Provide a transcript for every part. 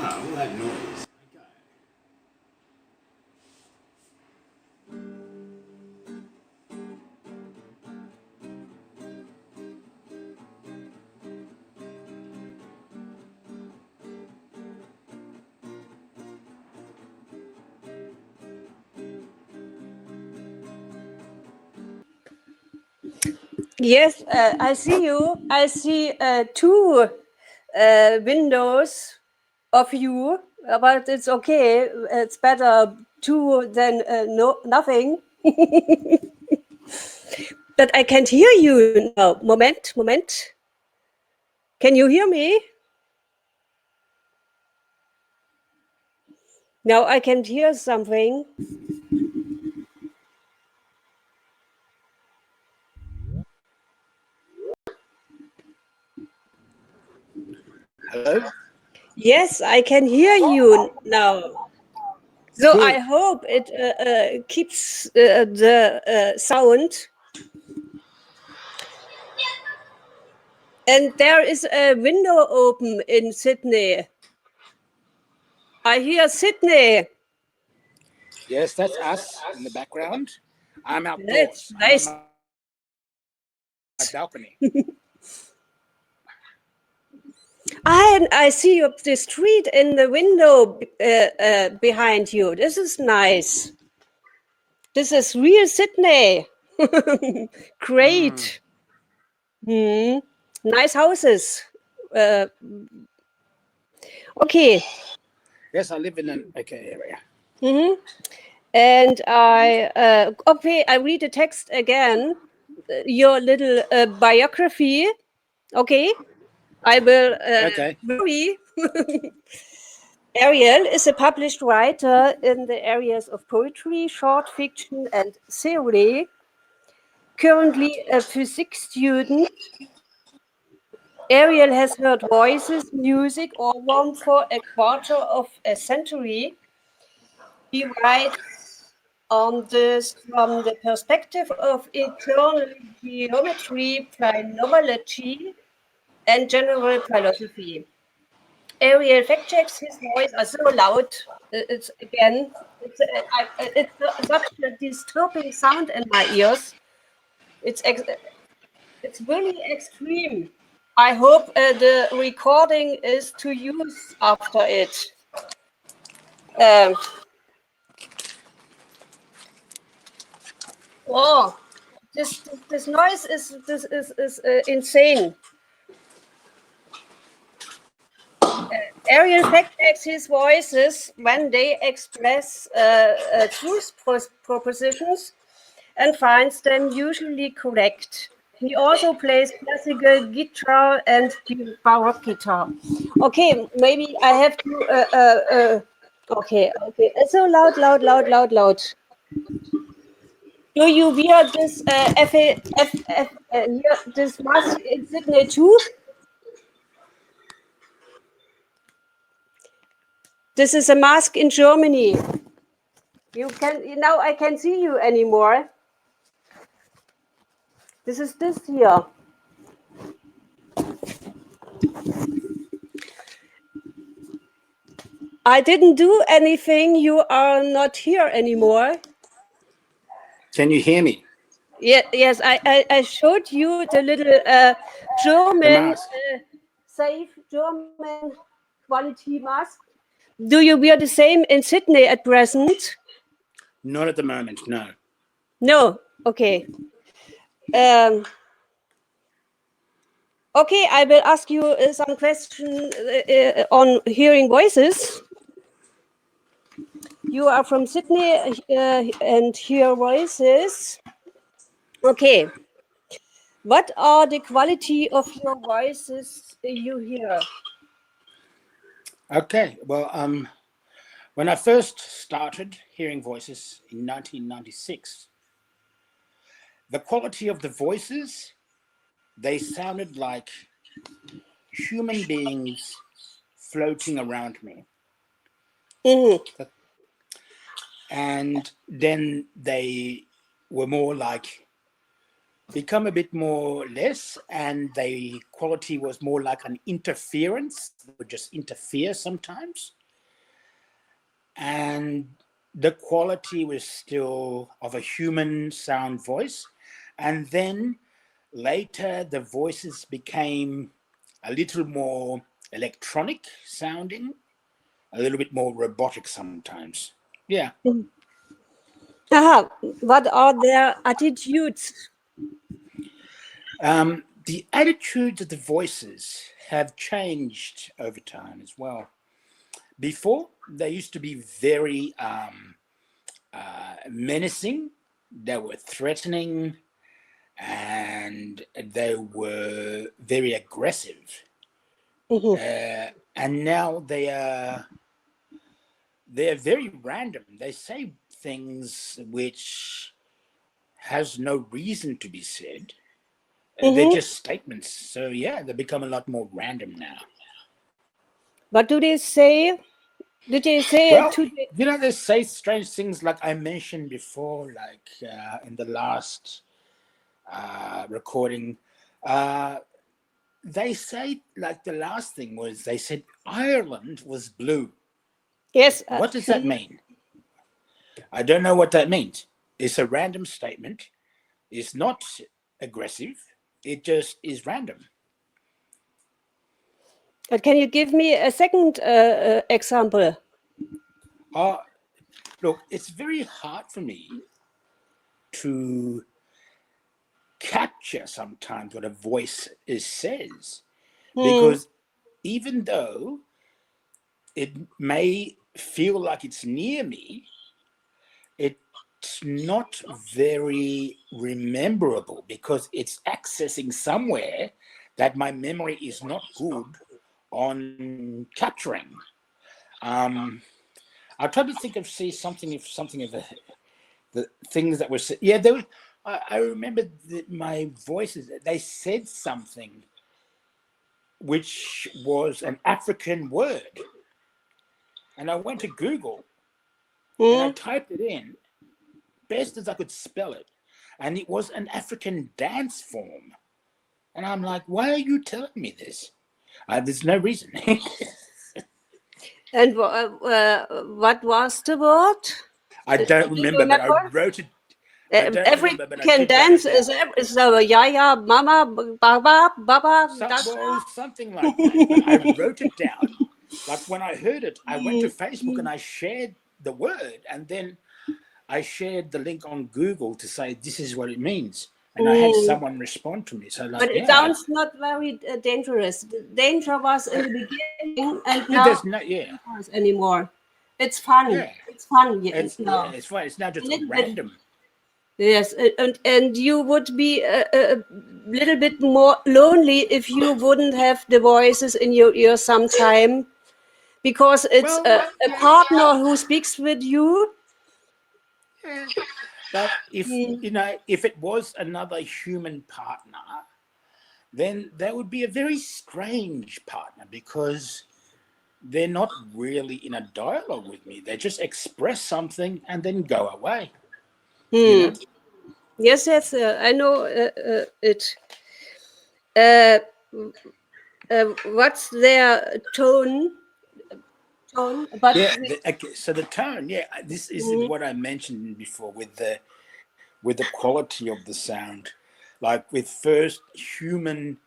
all that noise. Yes, I see you. I see two windows of you, but it's okay. It's better two than nothing. But I can't hear you now. Moment. Can you hear me? Now I can hear something. Hello? Yes, I can hear you now. So Good. I hope it keeps the sound. And there is a window open in Sydney. I hear Sydney. Yes, that's us in the background. I'm That's outdoors. nice. I'm on my balcony. And I see up the street in the window behind you. This is nice. This is real Sydney. Great. Nice houses. Okay. Yes, I live in an okay area. And I read the text again. Your little biography. Okay. I will Okay. worry. Ariel is a published writer in the areas of poetry, short fiction, and theory. Currently a physics student, Ariel has heard voices, music, or one for a quarter of a century. He writes on this from the perspective of eternal geometry, phenomenology, and general philosophy. Ariel fact checks his voice are so loud. It's again, it's such a disturbing sound in my ears. It's really extreme. I hope the recording is to use after it. Oh, this noise is insane. Ariel fact checks his voices when they express truth propositions and finds them usually correct. He also plays classical guitar and baroque guitar. Okay, maybe I have to. Okay. It's so loud. Do you wear this this mask in Sydney too? This is a mask in Germany. Now I can see you anymore. This is this here. I didn't do anything. You are not here anymore. Can you hear me? Yes, I showed you the little German, safe German quality mask. Do you wear the same in Sydney at present? Not at the moment, no. No, okay. Okay, I will ask you some questions on hearing voices. You are from Sydney and hear voices. Okay. What are the quality of your voices you hear? Okay, well, when I first started hearing voices in 1996, the quality of the voices, they sounded like human beings floating around me. And then they were more like become a bit more less, and the quality was more like an interference. They would just interfere sometimes. And the quality was still of a human sound voice. And then later the voices became a little more electronic sounding, a little bit more robotic sometimes. Yeah. Aha, what are their attitudes? The attitudes of the voices have changed over time as well. Before, they used to be very menacing, they were threatening, and they were very aggressive. And now they're very random. They say things which has no reason to be said. They're just statements. So yeah, they become a lot more random now. What do they say? Did they say Well, today? you know, they say strange things like I mentioned before, like in the last recording. They say, like the last thing was, they said Ireland was blue. Yes. What does that mean? I don't know what that means. It's a random statement. It's not aggressive. It just is random. Can you give me a second example? Look, it's very hard for me to capture sometimes what a voice says, because even though it may feel like it's near me, it's not very rememberable because it's accessing somewhere that my memory is not good on capturing. I tried to think of something of the things that were said. Yeah, there was. I remember that my voices. They said something which was an African word, and I went to Google and I typed it in best as I could spell it, and it was an African dance form. And I'm like, why are you telling me this? There's no reason. And what was the word? I don't remember, but I wrote it. I don't Every remember, but I can did write dance it down. is yeah, mama, baba, baba. Something like that. But I wrote it down. Like when I heard it, I went to Facebook and I shared the word, and then I shared the link on Google to say this is what it means, and I had someone respond to me. So like, But it sounds not very dangerous. The danger was in the beginning, and now there's no, it's not dangerous anymore. It's fun. yeah, It's fun now. it's fine. It's now just A little bit. random. Yes, and you would be a little bit more lonely if you wouldn't have the voices in your ear sometime, because it's a partner who speaks with you. Yeah. But if if it was another human partner, then that would be a very strange partner because they're not really in a dialogue with me. They just express something and then go away. You know? Yes, yes, I know it. What's their tone? But Yeah. So the tone, yeah, this is what I mentioned before with the quality of the sound, like with first human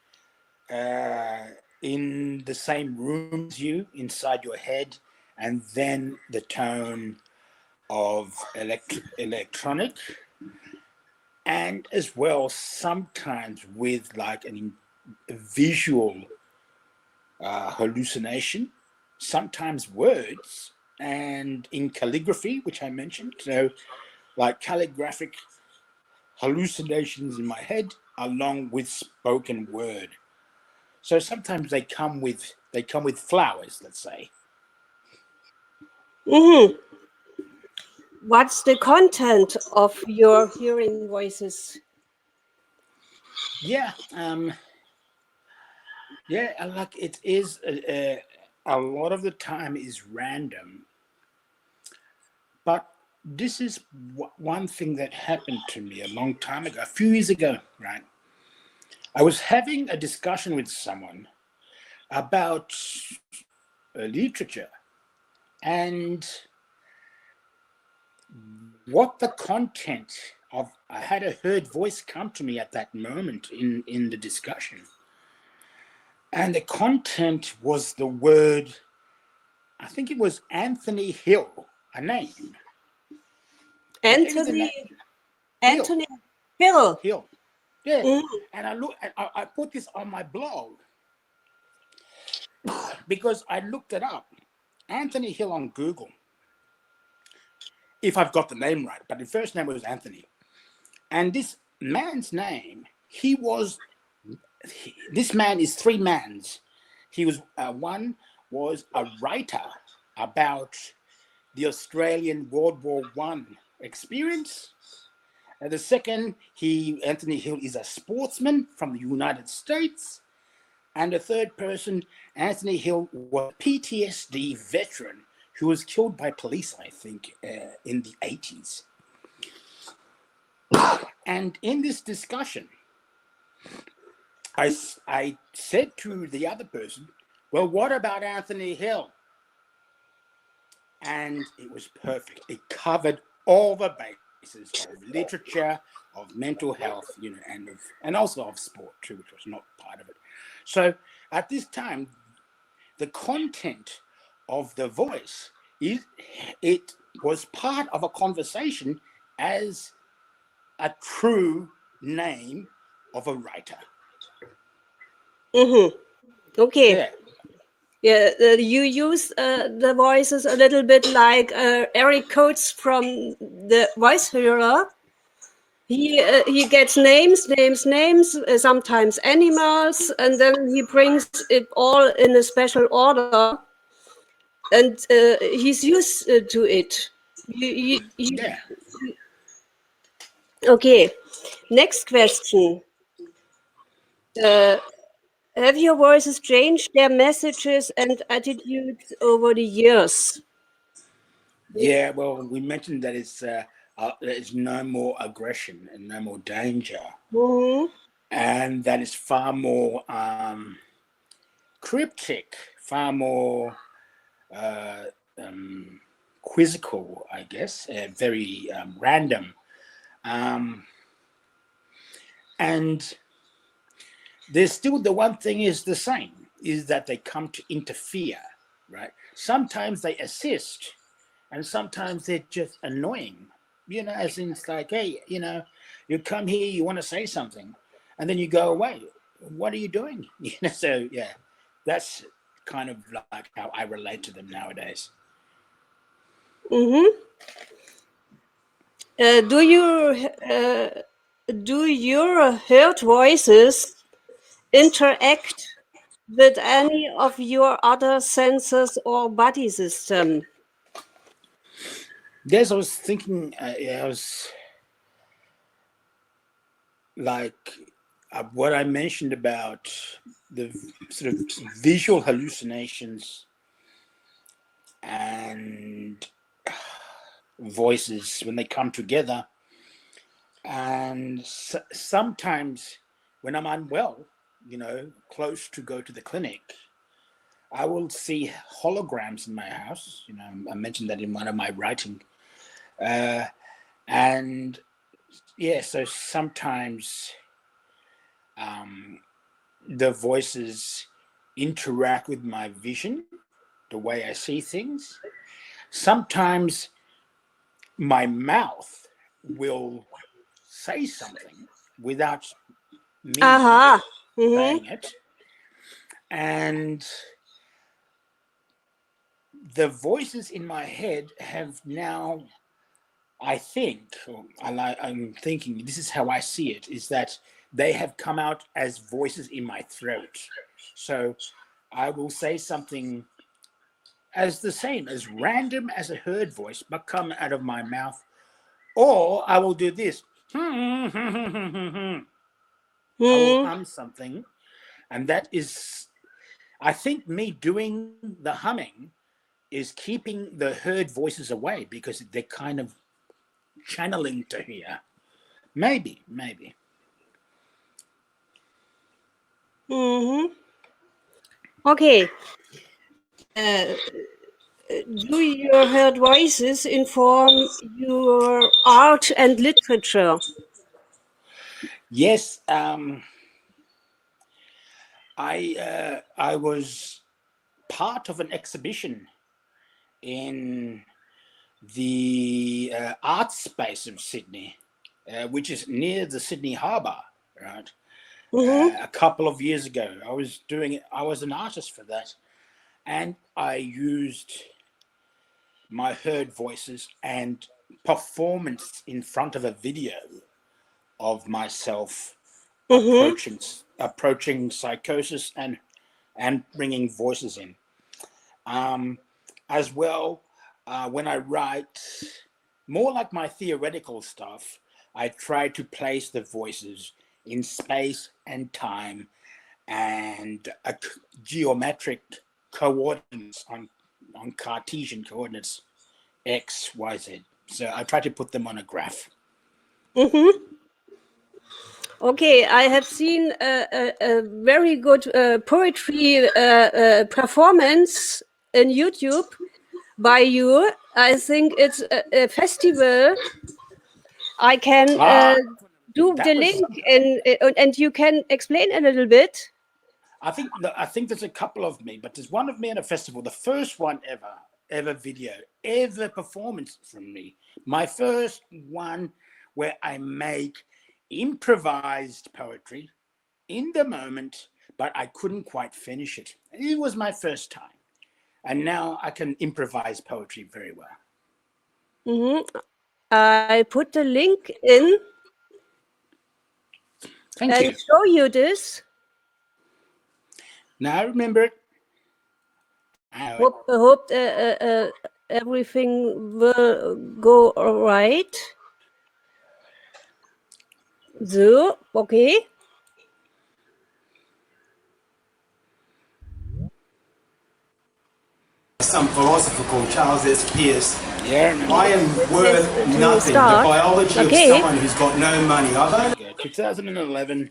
in the same room as you inside your head, and then the tone of electronic, and as well sometimes with like a visual hallucination, sometimes words, and in calligraphy, which I mentioned. So like calligraphic hallucinations in my head along with spoken word. So sometimes they come with flowers, let's say. what's the content of your hearing voices? Yeah, like it is a lot of the time is random, but this is one thing that happened to me a long time ago, a few years ago, right? I was having a discussion with someone about literature and what the content of. I had a heard voice come to me at that moment in the discussion. And the content was the word, I think it was Anthony Hill, a name. Anthony Hill. Hill. Yeah. And I put this on my blog because I looked it up. Anthony Hill on Google. If I've got the name right, but the first name was Anthony. And this man's name, this man is three mans. He was, one was a writer about the Australian World War I experience. And the second, Anthony Hill is a sportsman from the United States. And the third person, Anthony Hill, was a PTSD veteran who was killed by police, I think, in the 80s. And in this discussion, I said to the other person, well, what about Anthony Hill? And it was perfect. It covered all the bases of literature, of mental health, and also of sport too, which was not part of it. So at this time, the content of the voice, it was part of a conversation as a true name of a writer. Okay. Yeah, you use the voices a little bit like Eric Coates from the Voice Hearer. He gets names, sometimes animals, and then he brings it all in a special order, and he's used to it. Yeah. Okay, next question. Have your voices changed their messages and attitudes over the years? Yeah, well, we mentioned that there's no more aggression and no more danger. And that is far more cryptic, far more quizzical, I guess, very random. And there's still the one thing is the same, is that they come to interfere, right? Sometimes they assist, and sometimes they're just annoying, as in it's like, hey, you come here, you want to say something, and then you go away. What are you doing? So yeah, that's kind of like how I relate to them nowadays. Do your heard voices interact with any of your other senses or body system? Yes, I was thinking, I was like what I mentioned about the sort of visual hallucinations and voices when they come together. And sometimes when I'm unwell, close to go to the clinic, I will see holograms in my house. I mentioned that in one of my writing. And yeah, so sometimes the voices interact with my vision, the way I see things. Sometimes my mouth will say something without me saying it. And the voices in my head have now, I think, I'm thinking, this is how I see it, is that they have come out as voices in my throat. So I will say something as the same, as random as a heard voice, but come out of my mouth. Or I will do this. I will hum something. And that is, I think me doing the humming is keeping the heard voices away, because they're kind of channeling to here. Maybe. Okay. Do your heard voices inform your art and literature? Yes, I was part of an exhibition in the art space of Sydney, which is near the Sydney Harbour, right? A couple of years ago, I was an artist for that, and I used my heard voices and performance in front of a video of myself approaching psychosis and bringing voices in. As well, when I write more like my theoretical stuff, I try to place the voices in space and time and geometric coordinates on Cartesian coordinates, X, Y, Z. So I try to put them on a graph. Okay, I have seen a very good poetry performance in YouTube by you. I think it's a festival. I can do the link and you can explain a little bit. I think there's a couple of me, but there's one of me at a festival, the first one ever video, ever performance from me. My first one where I make improvised poetry in the moment, but I couldn't quite finish it. It was my first time. And now I can improvise poetry very well. I put the link in. Thank you. And show you this. Now I remember it. I hope everything will go all right. So, okay. Some philosopher called Charles S. Peirce. Yeah. I am worth nothing. The biology of someone who's got no money. 2011.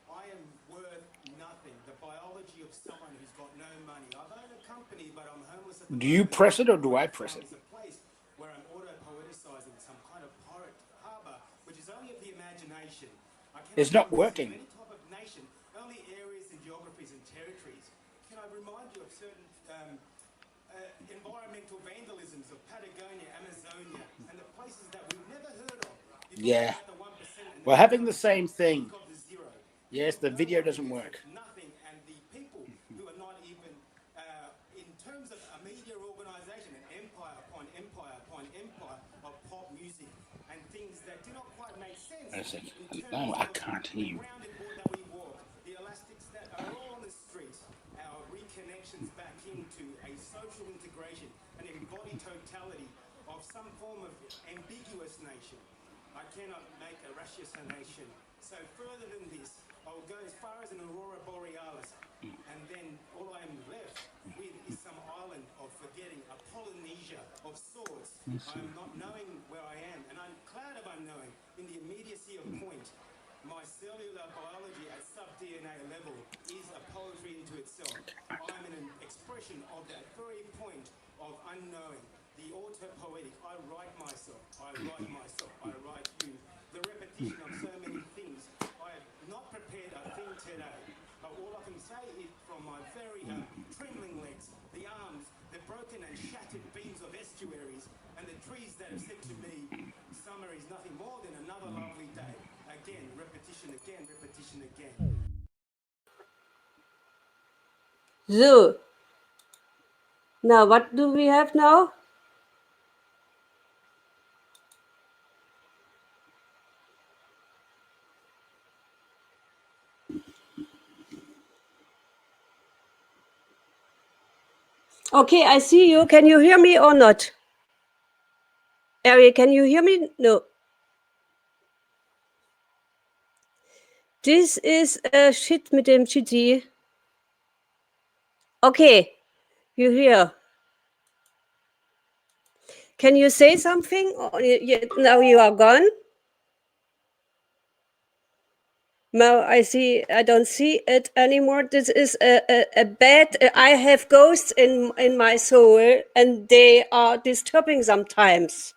I am worth nothing. The biology of someone who's got no money. I own a company, but I'm homeless at the moment. Do you press it or do I press it? It's a place where I'm auto-poeticizing some kind of poet harbor, which is only of the imagination. It's not working. Any type of nation, only areas and geographies and territories. Can I remind you of certain environmental vandalisms of Patagonia, Amazonia, and the places that we've never heard of? Yeah. We're having the same thing. Yes, the video doesn't work. Nothing, and the people who are not even, in terms of a media organization, an empire upon empire upon empire of pop music and things that do not quite make sense. No, I can't hear you. The rounded board that we walk, the elastics that are all on the street, our reconnections back into a social integration, an embodied totality of some form of ambiguous nation. I cannot make a ratiocination. So further than this, I will go as far as an aurora borealis, and then all I am left with is some island of forgetting, a Polynesia of sorts. I am not knowing where I am, and I'm cloud of unknowing in the immediacy of point. My cellular biology at sub-DNA level is a poetry into itself. I'm an expression of that very point of unknowing, the auto-poetic. I write myself, I write myself, I write you. The repetition of so many things. I have not prepared a thing today, but all I can say is from my very trembling legs, the arms, the broken and shattered beams of estuaries, and the trees that have said to me, summer is nothing more than another lovely day. Again, repetition again, repetition again. So, now what do we have now? Okay, I see you. Can you hear me or not? Ariel, can you hear me? No. This is a shit mit dem Chiti. Okay, you hear. Can you say something? Or now you are gone. No, I don't see it anymore. This is a bad. I have ghosts in my soul, and they are disturbing sometimes.